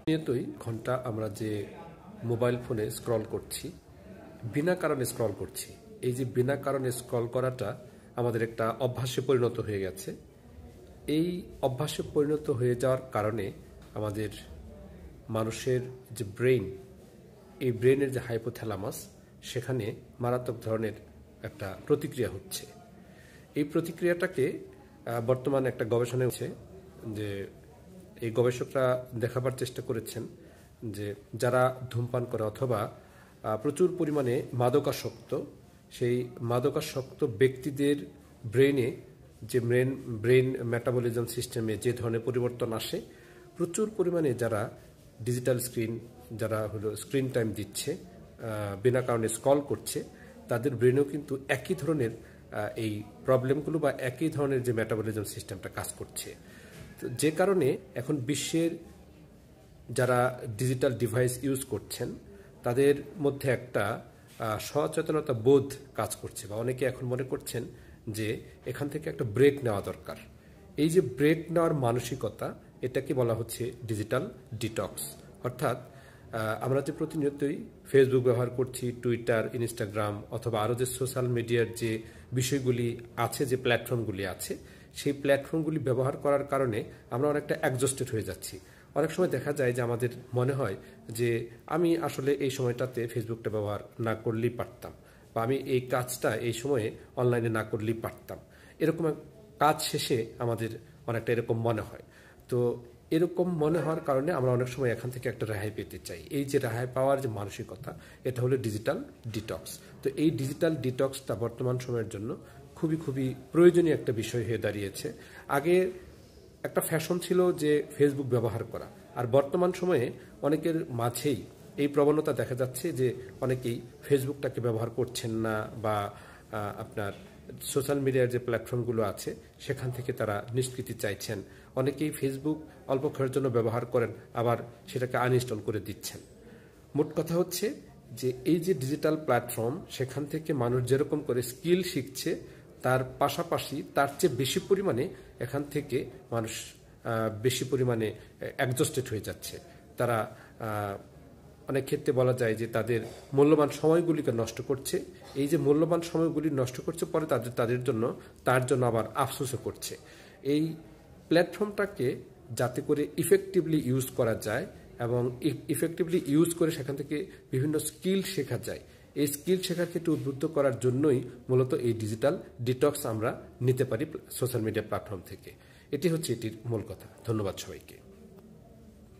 নিয়তই ঘন্টা আমরা যে মোবাইল ফোনে স্ক্রল করছি, বিনা কারণে স্ক্রল করছি। এই যে বিনা কারণে স্ক্রল করাটা আমাদের একটা অভ্যাসে পরিণত হয়ে গেছে। এই অভ্যাসে পরিণত হয়ে যাওয়ার কারণে আমাদের মানুষের যে ব্রেইন, এই ব্রেইনের যে হাইপোথ্যালামাস, সেখানে মারাত্মক ধরনের একটা প্রতিক্রিয়া হচ্ছে। এই প্রতিক্রিয়াটাকে বর্তমানে একটা গবেষণা হচ্ছে যে এই গবেষকরা দেখাবার চেষ্টা করেছেন যে যারা ধূমপান করে অথবা প্রচুর পরিমাণে মাদকাসক্ত, সেই মাদকাসক্ত ব্যক্তিদের ব্রেইনে যে ব্রেইন মেটাবলিজম সিস্টেমে যে ধরনের পরিবর্তন আসে, প্রচুর পরিমাণে যারা ডিজিটাল যারা স্ক্রিন টাইম দিচ্ছে, বিনা কারণে স্ক্রল করছে, তাদের ব্রেনেও কিন্তু একই ধরনের এই প্রবলেমগুলো বা একই ধরনের যে মেটাবলিজম সিস্টেমটা কাজ করছে। তো যে কারণে এখন বিশ্বের যারা ডিজিটাল ডিভাইস ইউজ করছেন তাদের মধ্যে একটা সচেতনতা বোধ কাজ করছে, বা অনেকে এখন মনে করছেন যে এখান থেকে একটা ব্রেক নেওয়া দরকার। এই যে ব্রেক নেওয়ার মানসিকতা, এটাকে বলা হচ্ছে ডিজিটাল ডিটক্স। অর্থাৎ আমরা যে প্রতিনিয়তই ফেসবুক ব্যবহার করছি, টুইটার, ইনস্টাগ্রাম অথবা আরও যে সোশ্যাল মিডিয়ার যে বিষয়গুলি আছে, যে প্ল্যাটফর্মগুলি আছে, সেই প্ল্যাটফর্মগুলি ব্যবহার করার কারণে আমরা অনেকটা অ্যাডজাস্টেড হয়ে যাচ্ছি। অনেক সময় দেখা যায় যে আমাদের মনে হয় যে আমি আসলে এই সময়টাতে ফেসবুকটা ব্যবহার না করলেই পারতাম, বা আমি এই কাজটা এই সময়ে অনলাইনে না করলেই পারতাম। এরকম কাজ শেষে আমাদের অনেকটা এরকম মনে হয়। তো এরকম মনে হওয়ার কারণে আমরা অনেক সময় এখান থেকে একটা রেহাই পেতে চাই। এই যে রেহাই পাওয়ার যে মানসিকতা, এটা হলো ডিজিটাল ডিটক্স। তো এই ডিজিটাল ডিটক্সটা বর্তমান সময়ের জন্য খুবই খুবই প্রয়োজনীয় একটা বিষয় হয়ে দাঁড়িয়েছে। আগে একটা ফ্যাশন ছিল যে ফেসবুক ব্যবহার করা, আর বর্তমান সময়ে অনেকের মাঝেই এই প্রবণতা দেখা যাচ্ছে যে অনেকেই ফেসবুকটাকে ব্যবহার করছেন না, বা আপনার সোশ্যাল মিডিয়ার যে প্ল্যাটফর্মগুলো আছে সেখান থেকে তারা নিষ্কৃতি চাইছেন। অনেকেই ফেসবুক অল্পক্ষণের জন্য ব্যবহার করেন, আবার সেটাকে আনইনস্টল করে দিচ্ছেন। মোট কথা হচ্ছে যে এই যে ডিজিটাল প্ল্যাটফর্ম, সেখান থেকে মানুষ যেরকম করে স্কিল শিখছে, তার পাশাপাশি তার চেয়ে বেশি পরিমাণে এখান থেকে মানুষ বেশি পরিমাণে অ্যাডজাস্টেড হয়ে যাচ্ছে। তারা অনেক ক্ষেত্রে বলা যায় যে তাদের মূল্যবান সময়গুলিকে নষ্ট করছে। এই যে মূল্যবান সময়গুলি নষ্ট করছে, পরে তার জন্য আবার আফসোসও করছে। এই প্ল্যাটফর্মটাকে যাতে করে ইফেক্টিভলি ইউজ করা যায় এবং ইফেক্টিভলি ইউজ করে সেখান থেকে বিভিন্ন স্কিল শেখা যায়, এই স্কিল শেখার ক্ষেত্রে উদ্বুদ্ধ করার জন্যই মূলত এই ডিজিটাল ডিটক্স আমরা নিতে পারি সোশ্যাল মিডিয়া প্ল্যাটফর্ম থেকে। এটি হচ্ছে এটির মূল কথা। ধন্যবাদ সবাইকে।